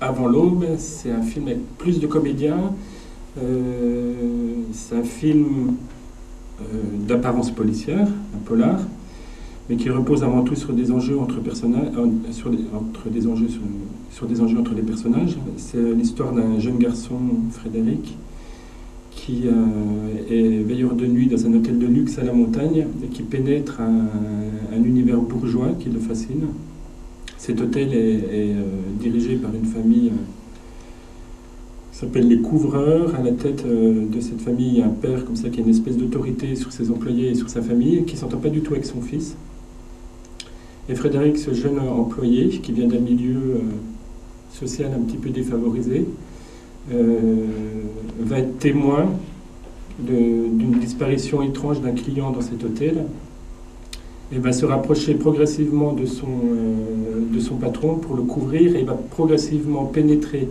Avant l'aube, c'est un film avec plus de comédiens. C'est un film d'apparence policière, un polar, mais qui repose avant tout sur des enjeux entre personnages, sur des enjeux entre les personnages. C'est l'histoire d'un jeune garçon, Frédéric, qui est veilleur de nuit dans un hôtel de luxe à la montagne et qui pénètre un univers bourgeois qui le fascine. Cet hôtel est dirigé par une famille qui s'appelle les Couvreurs. À la tête de cette famille, il y a un père comme ça qui a une espèce d'autorité sur ses employés et sur sa famille et qui ne s'entend pas du tout avec son fils. Et Frédéric, ce jeune employé qui vient d'un milieu social un petit peu défavorisé, va être témoin d'une disparition étrange d'un client dans cet hôtel et va se rapprocher progressivement de son patron pour le couvrir et va progressivement pénétrer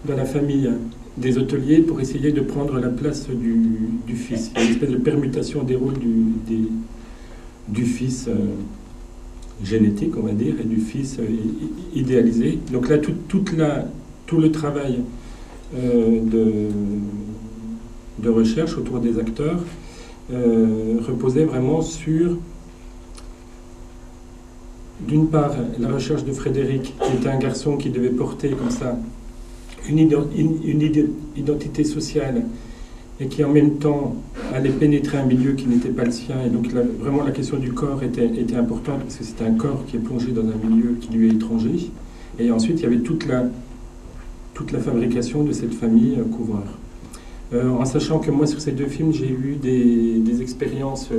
dans la famille des hôteliers pour essayer de prendre la place du fils. Il y a une espèce de permutation des rôles du fils génétique, on va dire, et du fils idéalisé. Donc là, tout le travail de recherche autour des acteurs reposait vraiment sur, d'une part, la recherche de Frédéric, qui était un garçon qui devait porter comme ça une identité sociale et qui en même temps allait pénétrer un milieu qui n'était pas le sien. Et donc vraiment la question du corps était importante parce que c'était un corps qui est plongé dans un milieu qui lui est étranger. Et ensuite, il y avait toute la fabrication de cette famille couvreur. En sachant que moi, sur ces deux films, j'ai eu des expériences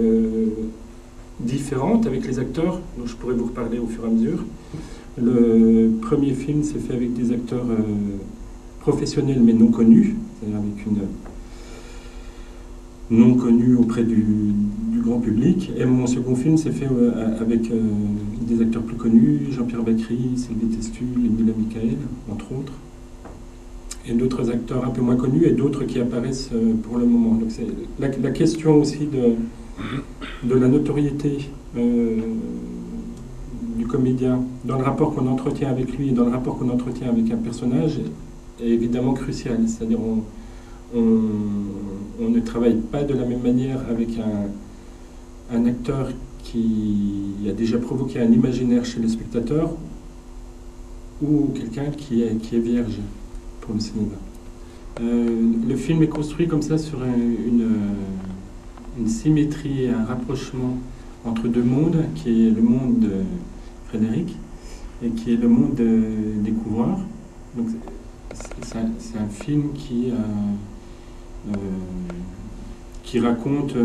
différentes avec les acteurs, donc je pourrais vous reparler au fur et à mesure. Le premier film s'est fait avec des acteurs professionnels mais non connus, c'est-à-dire avec une non connue auprès du grand public. Et mon second film s'est fait avec des acteurs plus connus, Jean-Pierre Bacry, Sylvie Testu, Émile Michael, entre autres. Et d'autres acteurs un peu moins connus et d'autres qui apparaissent pour le moment. Donc c'est la question aussi de la notoriété du comédien dans le rapport qu'on entretient avec lui et dans le rapport qu'on entretient avec un personnage est évidemment crucial. C'est-à-dire on ne travaille pas de la même manière avec un acteur qui a déjà provoqué un imaginaire chez le spectateur ou quelqu'un qui est vierge pour le cinéma. Le film est construit comme ça sur une symétrie et un rapprochement entre deux mondes, qui est le monde de Frédéric et qui est le monde des couvreurs. Donc c'est un film qui raconte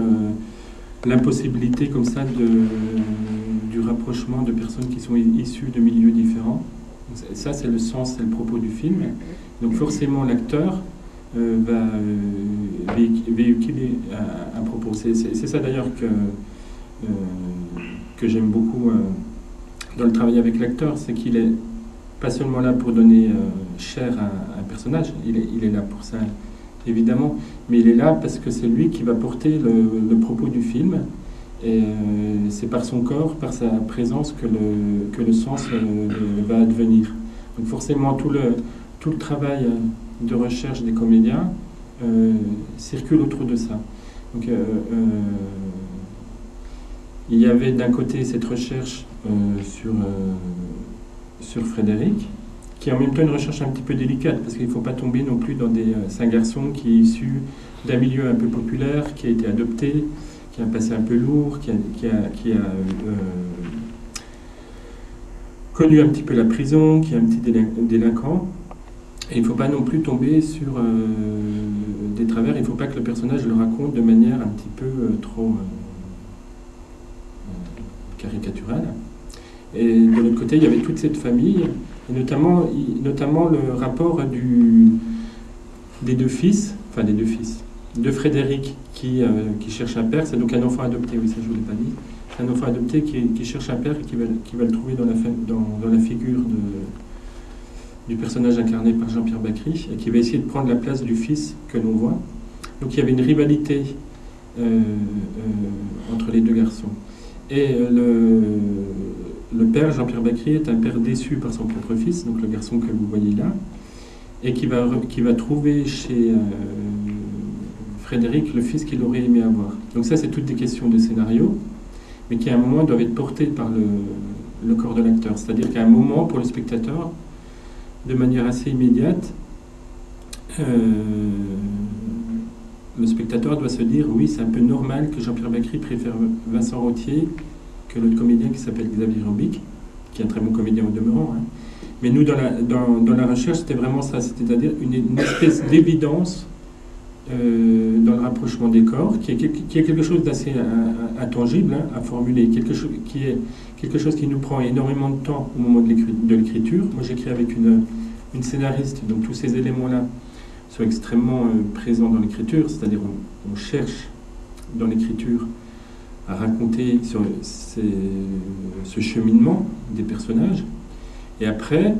l'impossibilité comme ça du rapprochement de personnes qui sont issues de milieux différents. Ça, c'est le sens, c'est le propos du film. Donc forcément, l'acteur va véhiculer un propos. C'est ça d'ailleurs que j'aime beaucoup dans le travail avec l'acteur, c'est qu'il est pas seulement là pour donner chair à un personnage, il est là pour ça, évidemment, mais il est là parce que c'est lui qui va porter le propos du film, et c'est par son corps, par sa présence que le sens va advenir. Donc forcément, tout le travail de recherche des comédiens circule autour de ça. Donc, il y avait d'un côté cette recherche sur Frédéric, qui est en même temps une recherche un petit peu délicate, parce qu'il ne faut pas tomber non plus dans c'est un garçon qui est issu d'un milieu un peu populaire, qui a été adopté, qui a un passé un peu lourd, qui a connu un petit peu la prison, qui est un petit délinquant. Et il ne faut pas non plus tomber sur des travers, il ne faut pas que le personnage le raconte de manière un petit peu trop caricaturale. Et de l'autre côté, il y avait toute cette famille, et notamment le rapport des deux fils, de Frédéric qui cherche un père, c'est donc un enfant adopté, oui, ça je ne vous l'ai pas dit, c'est un enfant adopté qui cherche un père et qui va le trouver dans la figure du personnage incarné par Jean-Pierre Bacry, et qui va essayer de prendre la place du fils que l'on voit. Donc il y avait une rivalité entre les deux garçons. Et le père, Jean-Pierre Bacry, est un père déçu par son propre fils, donc le garçon que vous voyez là, et qui va trouver chez Frédéric le fils qu'il aurait aimé avoir. Donc ça, c'est toutes des questions de scénario, mais qui à un moment doivent être portées par le corps de l'acteur. C'est-à-dire qu'à un moment, pour le spectateur, de manière assez immédiate, le spectateur doit se dire oui, c'est un peu normal que Jean-Pierre Bacri préfère Vincent Rottier que l'autre comédien qui s'appelle Xavier Robic, qui est un très bon comédien au demeurant. Hein. Mais nous, dans la recherche, c'était vraiment ça, c'est-à-dire une espèce d'évidence dans le rapprochement des corps, qui est quelque chose d'assez intangible hein, à formuler, quelque chose qui nous prend énormément de temps au moment de l'écriture. Moi, j'écris avec une scénariste, donc tous ces éléments-là sont extrêmement présents dans l'écriture, c'est-à-dire on cherche dans l'écriture à raconter ce cheminement des personnages, et après,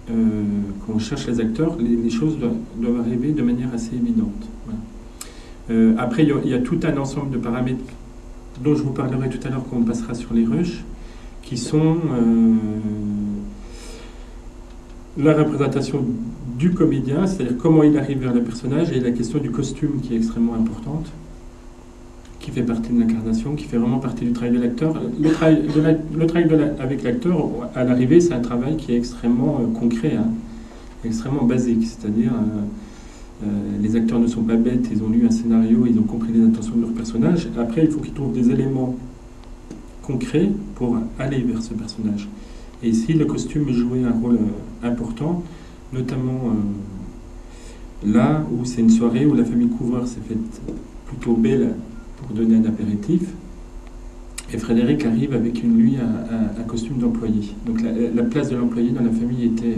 quand on cherche les acteurs, les choses doivent arriver de manière assez évidente. Voilà. Après, il y a tout un ensemble de paramètres dont je vous parlerai tout à l'heure quand on passera sur les rushs, qui sont la représentation du comédien, c'est-à-dire comment il arrive vers le personnage, et la question du costume qui est extrêmement importante, qui fait partie de l'incarnation, qui fait vraiment partie du travail de l'acteur. Le travail avec l'acteur, à l'arrivée, c'est un travail qui est extrêmement concret, hein, extrêmement basique, c'est-à-dire les acteurs ne sont pas bêtes, ils ont lu un scénario, ils ont compris les intentions de leur personnage. Après, il faut qu'ils trouvent des éléments concrets pour aller vers ce personnage. Et ici, le costume jouait un rôle important, notamment là où c'est une soirée où la famille Couvreur s'est faite plutôt belle pour donner un apéritif, et Frédéric arrive avec lui un costume d'employé. Donc la place de l'employé dans la famille était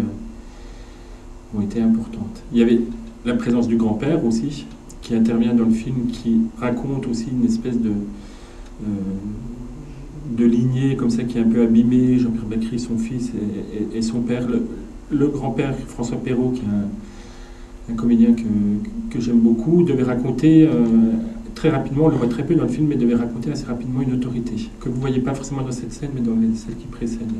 importante. Il y avait la présence du grand-père aussi, qui intervient dans le film, qui raconte aussi une espèce de lignée comme ça qui est un peu abîmée. Jean-Pierre Bacri, son fils, et son père, le grand-père François Perrault, qui est un comédien que j'aime beaucoup, devait raconter très rapidement, on le voit très peu dans le film, mais devait raconter assez rapidement une autorité, que vous ne voyez pas forcément dans cette scène, mais dans celle qui précède.